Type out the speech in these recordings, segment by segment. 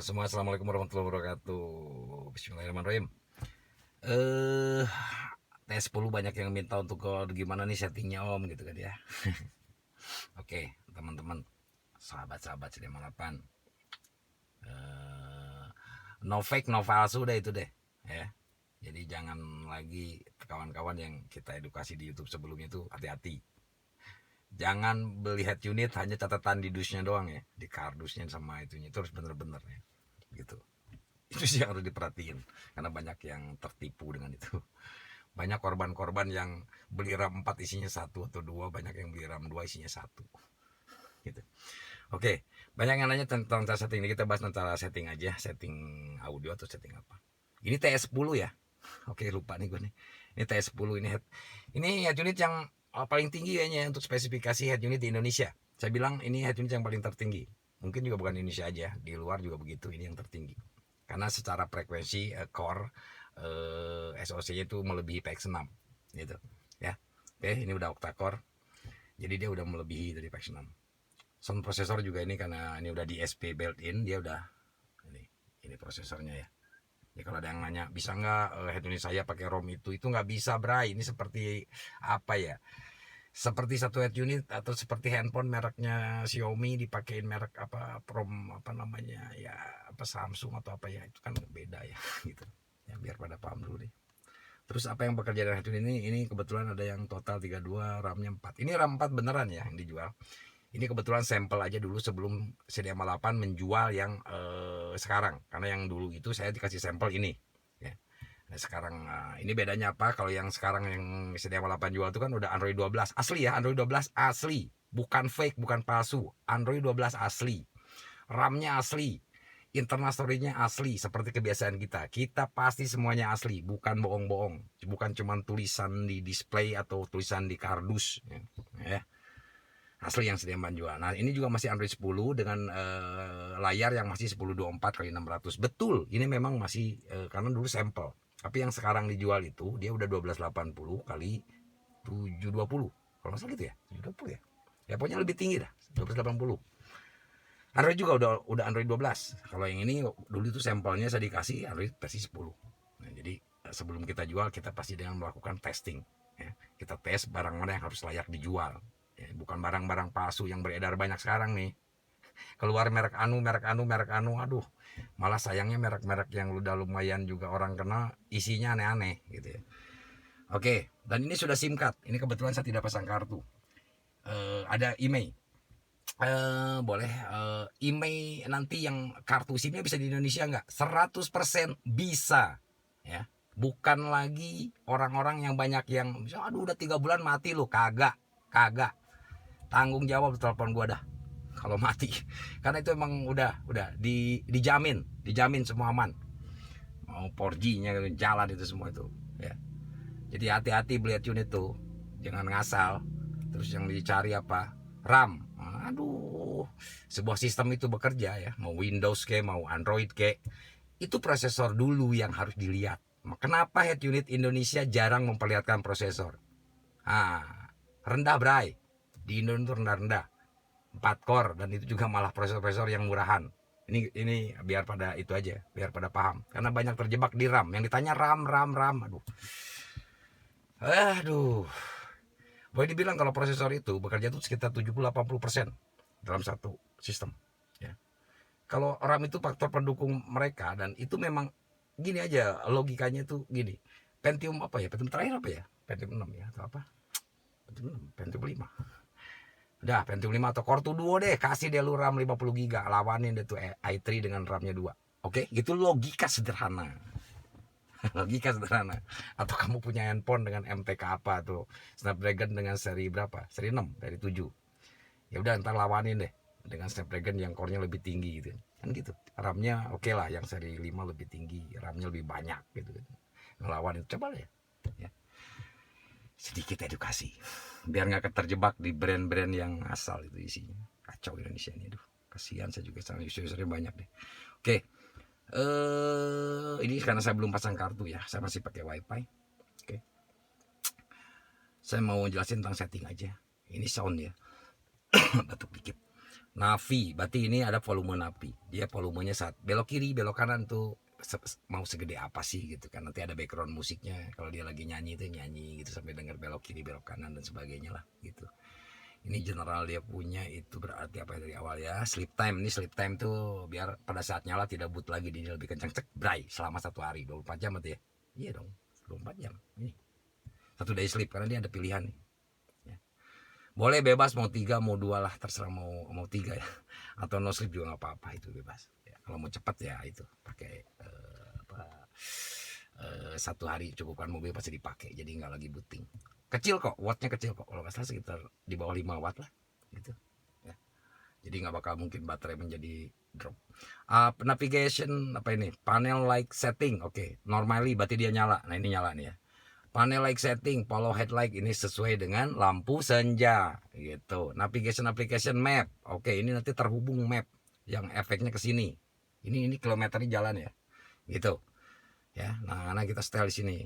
Halo semua, assalamualaikum warahmatullahi wabarakatuh. Bismillahirrahmanirrahim. Eh, T10 banyak yang minta untuk gimana nih settingnya om gitu kan ya. Oke, teman-teman, sahabat-sahabat sedang malapan. Eh, no fake, no palsu deh itu deh, ya. Jadi jangan lagi kawan-kawan yang kita edukasi di YouTube sebelumnya itu hati-hati. Jangan beli head unit hanya catatan di dusnya doang ya, di kardusnya sama itunya itu harus bener-bener ya, gitu. Itu sih yang harus diperhatiin karena banyak yang tertipu dengan itu. Banyak korban-korban yang beli RAM 4 isinya satu atau dua, banyak yang beli RAM 2 isinya satu gitu. Oke, banyak yang nanya tentang cara setting. Ini kita bahas tentang setting aja, setting audio atau setting apa. Ini TS10 ya. Oke, lupa nih gue nih. Ini TS10, ini head unit yang paling tinggi kayaknya untuk spesifikasi head unit di Indonesia. Saya bilang ini head unit yang paling tertinggi. Mungkin juga bukan Indonesia aja, di luar juga begitu, ini yang tertinggi. Karena secara frekuensi core SoC-nya itu melebihi PX6 gitu ya. Oke, ini udah octa core. Jadi dia udah melebihi dari PX6. Sound prosesor juga ini karena ini udah di SP built-in, dia udah ini prosesornya ya. Ya kalau ada yang nanya bisa nggak head unit saya pakai ROM itu nggak bisa, bray. Ini seperti apa ya? Seperti satu head unit atau seperti handphone mereknya Xiaomi dipakein merek apa ROM apa namanya ya, apa Samsung atau apa ya, itu kan beda ya gitu. Ya biar pada paham dulu deh. Terus apa yang bekerja dengan head unit ini kebetulan ada yang total 32, RAM-nya 4. Ini RAM 4 beneran ya yang dijual. Ini kebetulan sampel aja dulu sebelum CD58 menjual yang sekarang. Karena yang dulu itu saya dikasih sampel ini. Ya. Nah, sekarang ini bedanya apa? Kalau yang sekarang yang CD58 jual itu kan udah Android 12 asli ya, Android 12 asli, bukan fake, bukan palsu. Android 12 asli, RAM-nya asli, internal storage-nya asli. Seperti kebiasaan kita pasti semuanya asli, bukan bohong-bohong, bukan cuma tulisan di display atau tulisan di kardus ya. Asli yang sediaman jual. Nah ini juga masih Android 10 dengan layar yang masih 1024 x 600. Betul, ini memang masih karena dulu sampel. Tapi yang sekarang dijual itu dia udah 1280 kali 720. Kalau nggak salah gitu ya, 720 ya. Ya pokoknya lebih tinggi dah, 1280. Android juga udah Android 12. Kalau yang ini dulu itu sampelnya saya dikasih Android versi 10. Nah, jadi sebelum kita jual kita pasti dengan melakukan testing. Ya. Kita tes barang mana yang harus layak dijual. Ya, bukan barang-barang palsu yang beredar banyak sekarang nih. Keluar merek anu, aduh. Malah sayangnya merek-merek yang udah lumayan juga orang kenal isinya aneh-aneh gitu ya. Oke, dan ini sudah SIM card. Ini kebetulan saya tidak pasang kartu. Ada email. Boleh email nanti yang kartu SIM-nya bisa di Indonesia nggak? 100% bisa ya. Bukan lagi orang-orang yang banyak yang aduh udah 3 bulan mati lo, kagak tanggung jawab telepon gua dah kalau mati. Karena itu emang udah dijamin semua aman. Mau 4G-nya jalan itu semua itu ya. Jadi hati-hati beli unit tuh, jangan ngasal. Terus yang dicari apa? RAM. Aduh, sebuah sistem itu bekerja ya, mau Windows ke, mau Android ke, itu prosesor dulu yang harus dilihat. Kenapa head unit Indonesia jarang memperlihatkan prosesor? Rendah bray. Di Indonesia rendah-rendah. 4 core dan itu juga malah prosesor-prosesor yang murahan. Ini biar pada itu aja, biar pada paham. Karena banyak terjebak di RAM. Yang ditanya RAM. Aduh. Boleh dibilang kalau prosesor itu bekerja itu sekitar 70-80% dalam satu sistem. Ya. Kalau RAM itu faktor pendukung mereka dan itu memang gini aja logikanya itu gini. Pentium apa ya? Pentium terakhir apa ya? Pentium 6 ya atau apa? Pentium 6, Pentium 5. Udah Pentium 5 atau Core 2 Duo deh, kasih deh lu RAM 50 GB, lawanin deh tuh i3 dengan RAM-nya 2. Oke, itu logika sederhana. Logika sederhana. Atau kamu punya handphone dengan MTK apa tuh, Snapdragon dengan seri berapa? Seri 6 dari 7. Ya udah ntar lawanin deh dengan Snapdragon yang core-nya lebih tinggi gitu. Kan gitu. RAM-nya oke lah yang seri 5 lebih tinggi, RAM-nya lebih banyak gitu. Ngelawan itu coba deh. Ya. Sedikit edukasi. Biar nggak terjebak di brand-brand yang asal itu isinya. Kacau Indonesia ini, aduh. Kasihan saya juga sama user-usernya banyak deh. Oke. Ini karena saya belum pasang kartu ya, saya masih pakai wifi. Oke. Saya mau jelasin tentang setting aja. Ini sound ya. Batuk dikit. Navi, berarti ini ada volume navi. Dia volumenya saat belok kiri, belok kanan tuh mau segede apa sih gitu kan. Nanti ada background musiknya. Kalau dia lagi nyanyi tuh nyanyi gitu sampai denger belok kiri, belok kanan dan sebagainya lah gitu. Ini general dia punya itu berarti apa dari awal ya. Sleep time, ini sleep time tuh biar pada saat nyala tidak boot lagi, dia lebih kencang cek bray selama 1 hari 24 jam berarti ya. Iya dong, 24 jam. Ini 1 day sleep karena dia ada pilihan nih. Boleh bebas mau 3 mau 2 lah, terserah mau 3 ya, atau no sleep juga nggak apa-apa, itu bebas ya. Kalau mau cepat ya itu pakai 1 hari cukupkan mobil pasti dipakai, jadi nggak lagi booting. Kecil kok, wattnya kecil kok, kalau nggak salah sekitar di bawah 5 watt lah gitu ya. Jadi nggak bakal mungkin baterai menjadi drop. Navigation apa ini, panel light setting, oke. Normally berarti dia nyala. Nah ini nyala nih ya. Panel light setting, follow headlight ini sesuai dengan lampu senja gitu. Navigation application map. Oke, ini nanti terhubung map yang efeknya ke sini. Ini kilometernya jalan ya. Gitu. Ya, nah karena kita setel di sini.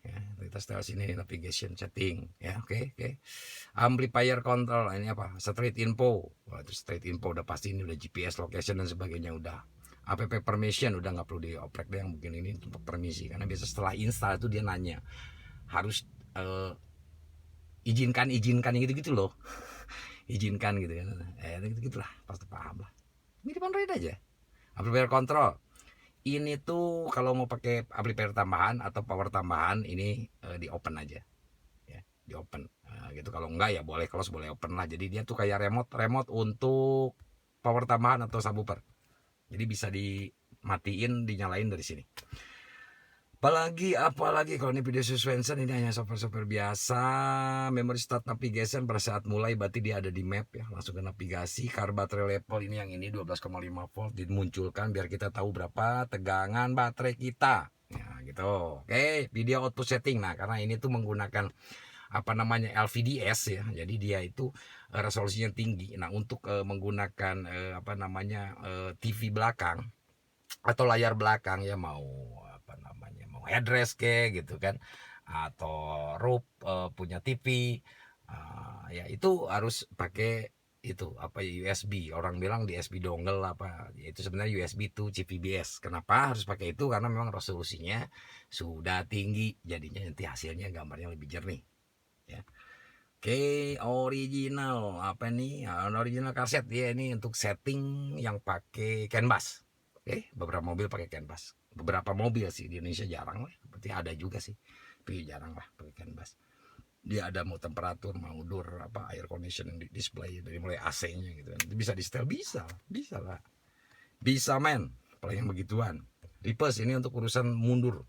Ya, kita setel sini navigation setting ya. Oke. Amplifier control, ini apa? Street info. Wah, itu street info udah pasti, ini udah GPS location dan sebagainya udah. App permission udah nggak perlu dioprek deh, yang mungkin ini untuk permisi karena biasa setelah install itu dia nanya harus izinkan gitu loh. Izinkan gitu kan, gitulah, pasti paham lah, mirip Android aja. Amplifier control ini tuh kalau mau pakai amplifier tambahan atau power tambahan ini di open aja ya, di open gitu. Kalau enggak ya boleh close, boleh open lah. Jadi dia tuh kayak remote untuk power tambahan atau subwoofer, jadi bisa dimatiin dinyalain dari sini. Apalagi kalau ini video suspension, ini hanya software biasa. Memory start navigation pada saat mulai berarti dia ada di map ya, langsung ke navigasi. Car battery level ini yang ini 12,5 volt dimunculkan biar kita tahu berapa tegangan baterai kita ya gitu. Oke, video output setting. Nah karena ini tuh menggunakan apa namanya LVDS ya, jadi dia itu resolusinya tinggi. Nah untuk menggunakan apa namanya TV belakang atau layar belakang ya, mau apa namanya, mau headrest kayak gitu kan, atau roof punya TV ya itu harus pakai itu apa USB. Orang bilang di USB dongle apa, itu sebenarnya USB to CVBS. Kenapa harus pakai itu? Karena memang resolusinya sudah tinggi, jadinya nanti hasilnya gambarnya lebih jernih ya. Oke, original apa nih? Original kaset ya, ini untuk setting yang pakai canvas. Oke, beberapa mobil pakai canvas. Beberapa mobil sih di Indonesia jarang lah. Berarti ada juga sih, tapi jarang lah pakai canvas. Dia ada mau temperatur, mau door, apa air conditioning display dari mulai AC-nya gitu kan. Bisa di setel, bisa lah. Bisa men, apalagi yang begituan. Reverse ini untuk urusan mundur.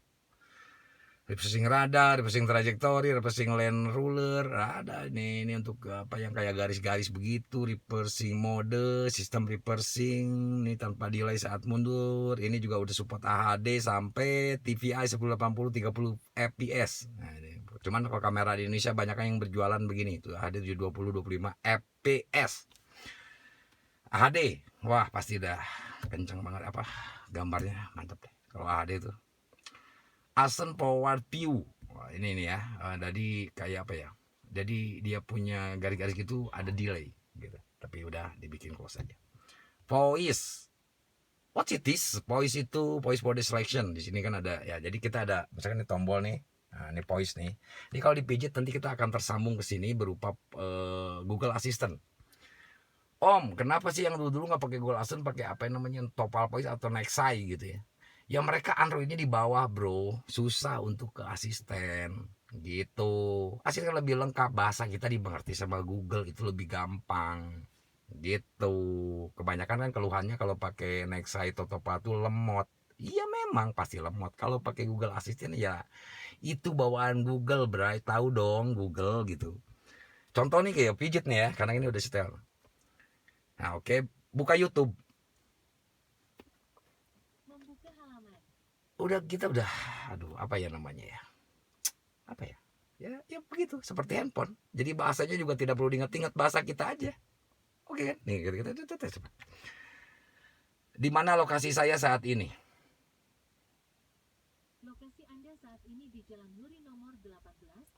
Reversing radar, reversing trajektori, reversing lane ruler, ada ini untuk apa yang kayak garis-garis begitu, reversing mode, sistem reversing ini tanpa delay saat mundur. Ini juga udah support AHD sampai TVI 1080 30 fps. Nah, ini. Cuman kalau kamera di Indonesia banyak yang berjualan begini, itu AHD 720 25 fps. AHD, wah pasti dah kencang banget apa gambarnya, mantap deh kalau AHD itu. Ascent Forward View. Wah, ini nih ya. Jadi kayak apa ya? Jadi dia punya garis-garis gitu ada delay gitu. Tapi udah dibikin close aja. Voice. What it is? Voice itu voice body selection. Di sini kan ada ya. Jadi kita ada misalkan ini tombol nih. Nah, ini voice nih. Jadi kalau dipijit nanti kita akan tersambung ke sini berupa Google Assistant. Om, kenapa sih yang dulu nggak pakai Google Assistant, pakai apa yang namanya Topal Voice atau Nexai gitu ya? Ya mereka Androidnya di bawah bro, susah untuk ke asisten gitu. Asisten lebih lengkap, bahasa kita dimengerti sama Google itu lebih gampang gitu. Kebanyakan kan keluhannya kalau pakai Nexai atau Topal tuh lemot. Iya memang pasti lemot. Kalau pakai Google Assistant ya itu bawaan Google, bray, tahu dong Google gitu. Contoh nih kayak pijit nih ya, karena ini udah setel. Nah oke, buka YouTube. Kita udah aduh apa ya namanya ya, apa ya, ya begitu seperti handphone. Jadi bahasanya juga tidak perlu diingat-ingat, bahasa kita aja. Oke kan, nih kita di mana lokasi saya saat ini. Lokasi Anda saat ini di Jalan Nuri nomor 18,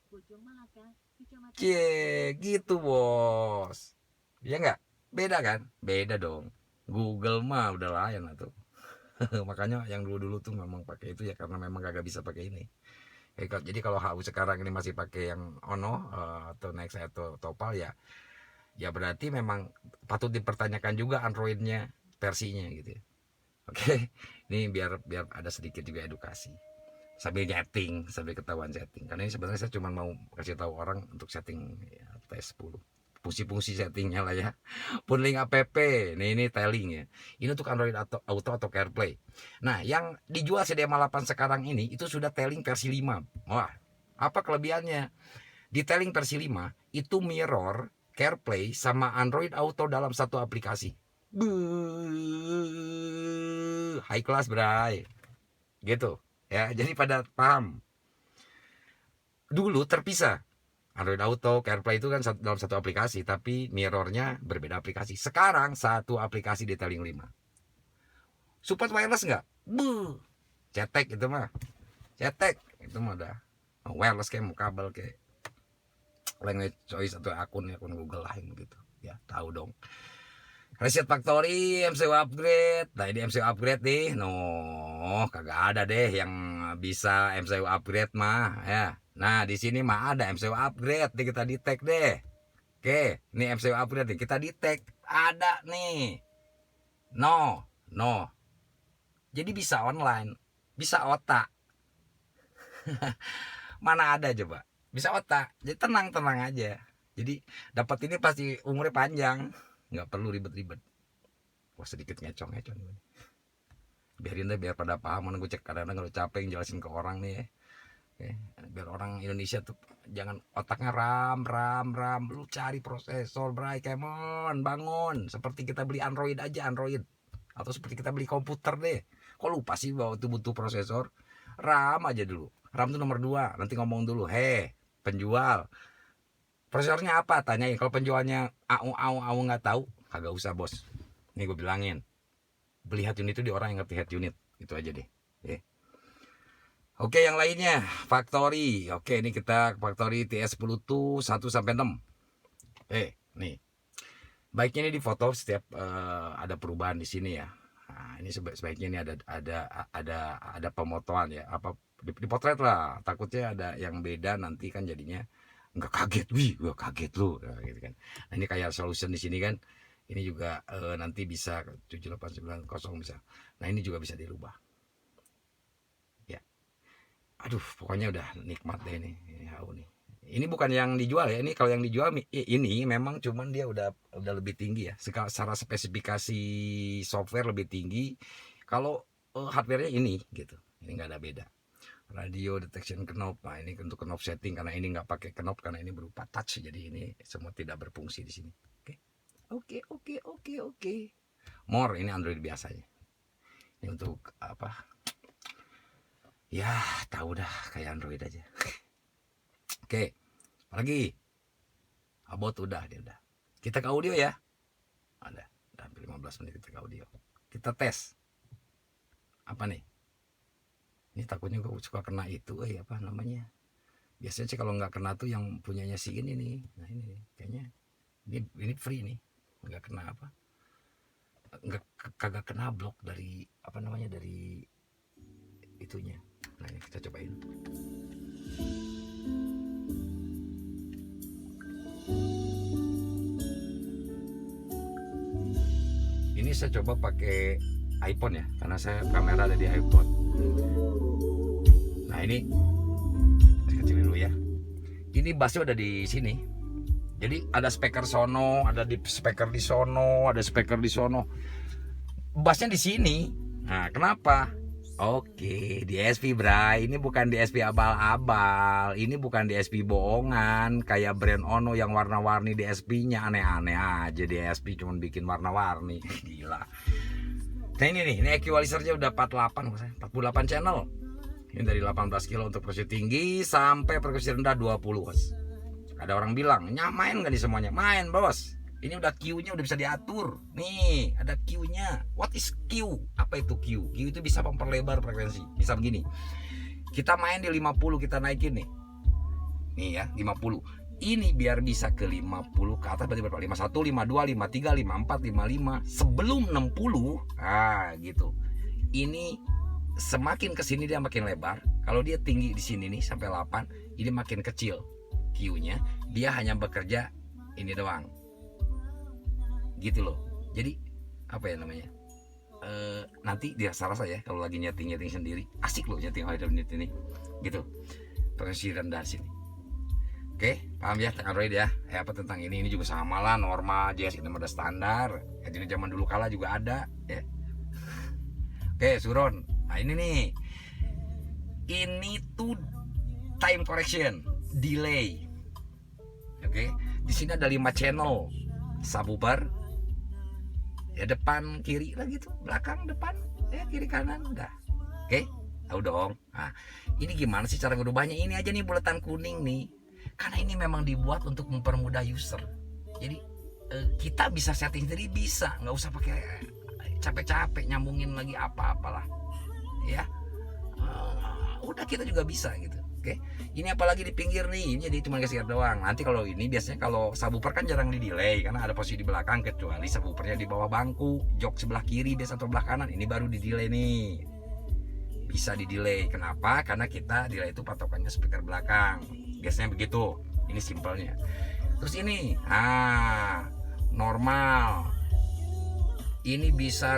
Bojong Malaka, Kecamatan. Cie gitu bos, ya nggak? Beda kan? Beda dong. Google mah udah lain lah tuh. Makanya yang dulu-dulu tuh memang pakai itu ya karena memang kagak bisa pakai ini. Jadi kalau HU sekarang ini masih pakai yang Ono atau Nexus atau Topal ya, ya berarti memang patut dipertanyakan juga Androidnya versinya gitu ya. Oke, ini biar ada sedikit juga edukasi sambil nyeting, sambil ketahuan setting. Karena ini sebenarnya saya cuma mau kasih tahu orang untuk setting ya, tes 10 fungsi-fungsi settingnya lah ya. Pun link app, ini telling ya. Ini untuk Android Auto atau CarPlay. Nah, yang dijual CDMA 8 sekarang ini itu sudah telling versi 5. Wah, apa kelebihannya? Di telling versi 5 itu mirror CarPlay sama Android Auto dalam satu aplikasi. High class, bray. Gitu ya. Jadi pada paham. Dulu terpisah. Android Auto, CarPlay itu kan dalam satu aplikasi, tapi mirrornya berbeda aplikasi. Sekarang satu aplikasi di telling 5. Support wireless nggak? Cetek itu mah. Cetek itu mah udah wireless kayak mau kabel kayak language choice atau akun Google lain gitu. Ya, tahu dong. Reset Factory, MCU upgrade. Nah, ini MCU upgrade nih. Kagak ada deh yang bisa MCU upgrade mah ya. Nah, di sini mah ada MCU upgrade nih, kita detect deh. Oke, ini MCU upgrade nih, kita detect ada nih. No. Jadi bisa online, bisa otak. Mana ada coba? Bisa otak. Jadi tenang aja. Jadi dapat ini pasti umurnya panjang, nggak perlu ribet-ribet. Wah, sedikit ngecong. Biarin deh, biar pada paham. Gue cek kadang-kadang kalau capek jelasin ke orang nih ya. Biar orang Indonesia tuh jangan otaknya ram, lu cari prosesor, bray, come on, bangun. Seperti kita beli Android aja, atau seperti kita beli komputer deh. Kok lupa sih bahwa itu butuh prosesor? RAM aja dulu. RAM tuh nomor 2. Nanti ngomong dulu, penjual, prosesornya apa? Tanyain. Kalau penjualnya au nggak tahu, kagak usah bos. Nih gue bilangin, beli head unit itu di orang yang ngerti head unit. Itu aja deh. Oke, yang lainnya Factory. Oke, ini kita Factory TS10 tuh 1-6. Nih. Baiknya ini di foto setiap ada perubahan di sini ya. Nah, ini sebaiknya ini ada pemotoan ya. Apa dipotret lah. Takutnya ada yang beda nanti kan jadinya nggak kaget. Gue kaget lu. Nah, gitu kan. Nah, ini kayak solution di sini kan. Ini juga nanti bisa 7890 bisa. Nah, ini juga bisa dirubah. Aduh, pokoknya udah nikmat deh ini HU nih. Ini bukan yang dijual ya. Ini kalau yang dijual ini memang cuman dia udah lebih tinggi ya. Secara spesifikasi software lebih tinggi. Kalau hardware-nya ini gitu. Ini nggak ada beda. Radio detection knob. Nah, ini untuk knob setting karena ini nggak pakai knob karena ini berupa touch. Jadi ini semua tidak berfungsi di sini. Oke. More ini Android biasanya. Ini untuk apa? Ya, tahu dah, kayak Android aja. Oke, apalagi? Abot udah. Kita ke audio ya. Ada hampir 15 menit kita ke audio. Kita tes. Apa nih? Ini takutnya gue suka kena itu, apa namanya? Biasanya sih kalau nggak kena tuh yang punyanya si ini nih. Nah, ini kayaknya ini free nih. Nggak kena apa? Kagak kena blok dari apa namanya, dari itunya. Nah, ini kita cobain. Ini saya coba pakai iPhone ya, karena saya kamera ada di iPhone. Nah, ini kecilin dulu ya. Ini bassnya udah di sini. Jadi ada speaker sono, ada di speaker di sono, ada speaker di sono. Bassnya di sini. Nah, kenapa? Oke, DSP bray, ini bukan DSP abal-abal, ini bukan DSP bohongan kayak brand Ono yang warna-warni DSP-nya aneh-aneh aja. DSP cuma bikin warna-warni, gila. Nah ini equalizernya udah 48 channel. Ini dari 18 kilo untuk frekuensi tinggi sampai frekuensi rendah 20 bos. Ada orang bilang, nyamain gak nih semuanya? Main bos. Ini udah Q-nya udah bisa diatur. Nih, ada Q-nya. What is Q? Apa itu Q? Q itu bisa memperlebar frekuensi. Misal begini. Kita main di 50, kita naikin nih. Nih ya, 50. Ini biar bisa ke 50 ke atas berarti berapa? 51, 52, 53, 54, 55 sebelum 60. Gitu. Ini semakin ke sini dia makin lebar. Kalau dia tinggi di sini nih sampai 8, ini makin kecil Q-nya. Dia hanya bekerja ini doang. Gitu loh. Jadi apa ya namanya? Nanti dia rasa ya kalau lagi nyeting sendiri. Asik loh nyeting Android ini. Gitu. Frekuensi rendah sini. Oke, paham ya Android ya? Apa tentang ini juga sama lah, normal aja, ini udah standar. Jadi zaman dulu kala juga ada ya. Oke, Suron. Nah, ini nih. Ini tuh time correction, delay. Oke, di sini ada 5 channel subwoofer. Ya depan, kiri lah gitu, belakang, depan, ya kiri kanan udah. Oke, tahu dong. Nah, ini gimana sih cara ngerubahnya? Ini aja nih bulatan kuning nih. Karena ini memang dibuat untuk mempermudah user. Jadi kita bisa setting sendiri, bisa, nggak usah pakai capek-capek nyambungin lagi apa-apalah. Ya, udah kita juga bisa gitu. Oke, ini apalagi di pinggir nih, ini jadi cuma geser doang. Nanti kalau ini biasanya kalau subwoofer kan jarang di delay karena ada posisi di belakang, kecuali subwoofernya di bawah bangku, jok sebelah kiri biasa atau sebelah kanan. Ini baru di delay nih, bisa di delay. Kenapa? Karena kita delay itu patokannya speaker belakang. Biasanya begitu. Ini simpelnya. Terus ini, normal. Ini bisa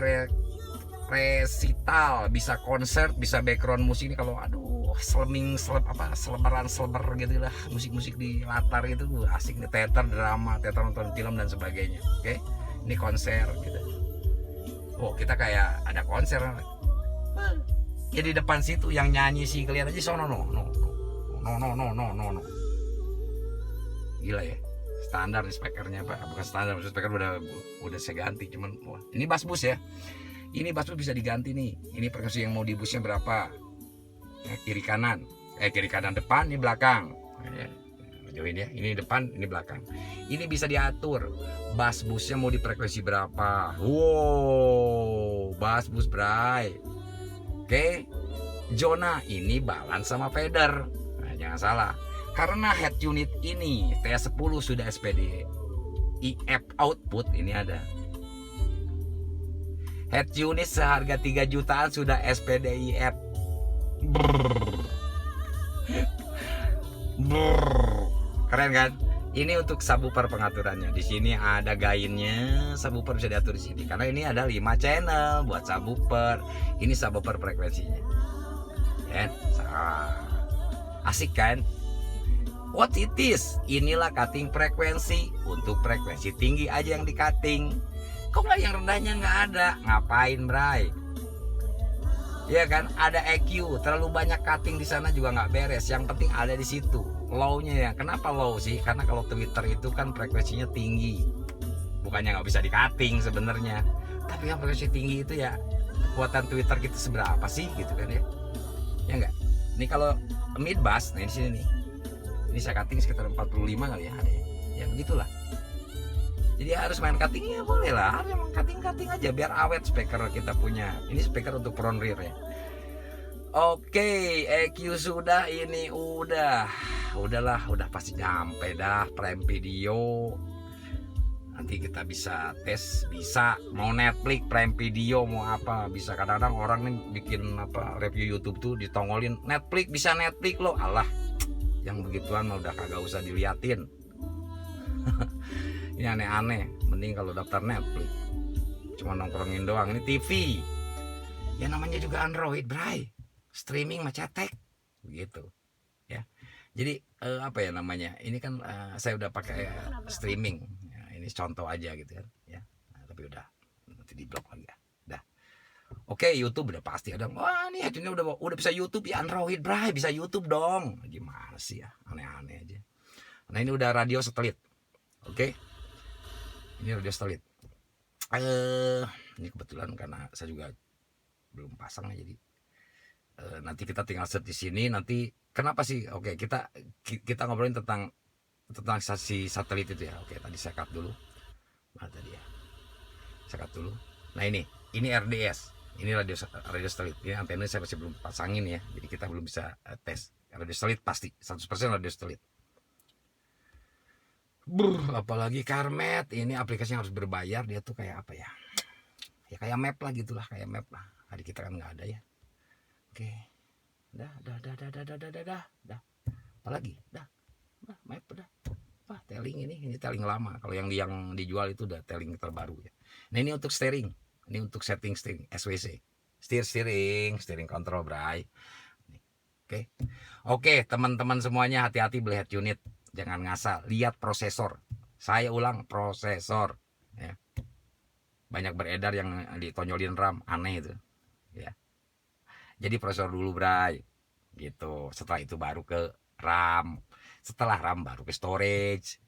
resital, bisa konser, bisa background musik. Ini kalau selebaran gitu lah, musik-musik di latar itu asik nih, teater, drama, teater nonton film dan sebagainya. Oke, ini konser gitu. Oh, kita kayak ada konser. Ya di depan situ yang nyanyi sih kelihatan aja sono no. Gila ya, standar nih speakernya Pak. Bukan standar, speaker udah saya ganti, cuman wah, ini bass boost ya. Ini bass boost bisa diganti nih. Ini frekuensi yang mau di boostnya berapa? Ya, kiri kanan depan, ini belakang. Join ya, ini depan, ini belakang. Ini bisa diatur bass boostnya mau di frekuensi berapa. Wow, bass boost bray. Oke, zona ini balance sama fader. Nah, jangan salah. Karena head unit ini TS10 sudah SPD IF output, ini ada. Head unit seharga 3 jutaan sudah SPD IF. Keren kan? Ini untuk subwoofer pengaturannya. Di sini ada gainnya, subwoofer bisa diatur di sini. Karena ini ada 5 channel buat subwoofer. Ini subwoofer frekuensinya. Ya, asik kan? What it is? Inilah cutting frekuensi. Untuk frekuensi tinggi aja yang di cutting. Kok nggak yang rendahnya nggak ada? Ngapain, bray? Ya kan, ada EQ, terlalu banyak cutting di sana juga nggak beres. Yang penting ada di situ. Low-nya ya. Kenapa low sih? Karena kalau Twitter itu kan frekuensinya tinggi. Bukannya nggak bisa di cutting sebenarnya. Tapi yang frekuensi tinggi itu ya kekuatan Twitter kita seberapa sih gitu kan ya? Ya nggak? Ini kalau mid bass, nah di sini nih. Ini saya cutting sekitar 45 kali ya ada ya. Ya begitulah. Jadi harus main cutting ya boleh lah. Harus emang cutting aja biar awet speaker kita punya. Ini speaker untuk front rear ya. Oke, EQ sudah, ini udahlah, udah pasti nyampe dah Prime Video. Nanti kita bisa tes, bisa mau Netflix, Prime Video, mau apa bisa. Kadang-kadang orang nih bikin apa review YouTube tuh ditongolin Netflix, bisa Netflix loh. Alah, yang begituan mah udah kagak usah diliatin. Ini aneh-aneh. Mending kalau daftar Netflix cuma nongkrongin doang. Ini TV ya, namanya juga Android bray, streaming mah cetek begitu ya. Jadi apa ya namanya, ini kan saya udah pakai streaming ya, ini contoh aja gitu kan ya. Nah, tapi udah nanti di blok lagi ya. Dah. Oke, YouTube udah pasti ada. Wah, nih akhirnya udah bisa YouTube ya, Android bray, bisa YouTube dong. Gimana sih ya, aneh-aneh aja. Nah, ini udah radio satelit. Oke, ini radio satelit. Ini kebetulan karena saya juga belum pasang ya, jadi nanti kita tinggal set di sini. Nanti kenapa sih? Oke, kita ngobrolin tentang si satelit itu ya. Oke, tadi saya cut dulu. Nah, tadi ya. Saya cut dulu. Nah, ini RDS. Ini radio satelit. Ini antena saya masih belum pasangin ya. Jadi kita belum bisa tes. Radio satelit pasti 100% radio satelit. Apalagi Carmet ini aplikasinya harus berbayar. Dia tuh kayak apa ya? Ya kayak map lah gitulah, kayak map lah. Hari kita kan nggak ada ya. Oke, dah. Apalagi, dah, map udah. Wah, telling ini telling lama. Kalau yang dijual itu udah telling terbaru ya. Nah ini untuk steering, ini untuk setting steering, SWC, steering control, bray. Oke, teman-teman semuanya hati-hati beli head unit, jangan ngasal, lihat prosesor. Saya ulang, prosesor. Ya. Banyak beredar yang ditonjolin RAM, aneh itu. Ya. Jadi prosesor dulu, bray. Gitu. Setelah itu baru ke RAM. Setelah RAM baru ke storage.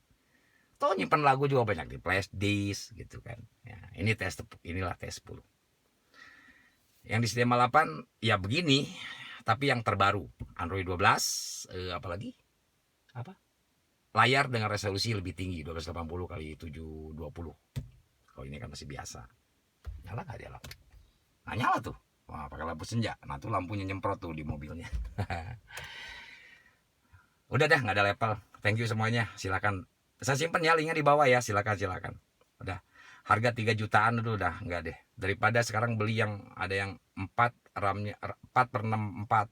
Toh nyimpan lagu juga banyak di flash disk gitu kan. Ya, inilah T10. Yang di sistem 8 ya begini, tapi yang terbaru Android 12, apalagi apa? Layar dengan resolusi lebih tinggi 1280 kali 720. Kalau ini kan masih biasa. Nyala nggak dia lampu? Nah, nyala tuh. Wah, pakai lampu senja. Nah, tuh lampunya nyemprot tuh di mobilnya. Udah dah, nggak ada level. Thank you semuanya. Silakan. Saya simpen ya linknya di bawah ya. Silakan. Udah. Harga 3 jutaan itu udah nggak deh. Daripada sekarang beli yang ada yang 4 RAM-nya 4/64.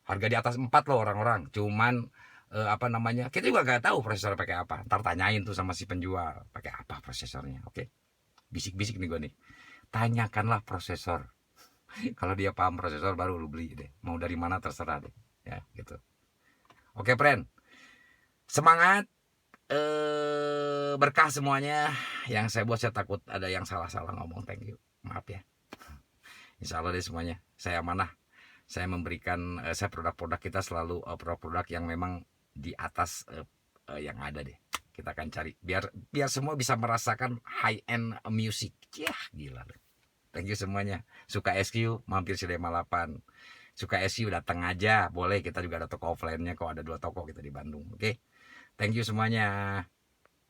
Harga di atas 4 loh orang-orang. Cuman apa namanya? Kita juga nggak tahu prosesor pakai apa. Ntar tanyain tuh sama si penjual, pakai apa prosesornya. Oke. Bisik-bisik nih gue nih. Tanyakanlah prosesor. Kalau dia paham prosesor baru lu beli deh. Mau dari mana terserah deh. Ya, gitu. Oke, friend. Semangat, berkah semuanya. Yang saya buat saya takut ada yang salah-salah ngomong. Thank you. Maaf ya. Insya Allah deh semuanya. Saya amanah. Saya memberikan saya produk-produk kita selalu produk-produk yang memang di atas yang ada deh. Kita akan cari biar semua bisa merasakan high end music. Yah, gila deh. Thank you semuanya. Suka SQ mampir Sidema 8. Suka SQ datang aja. Boleh, kita juga ada toko offline-nya kok, ada 2 toko kita di Bandung. Oke. Thank you semuanya.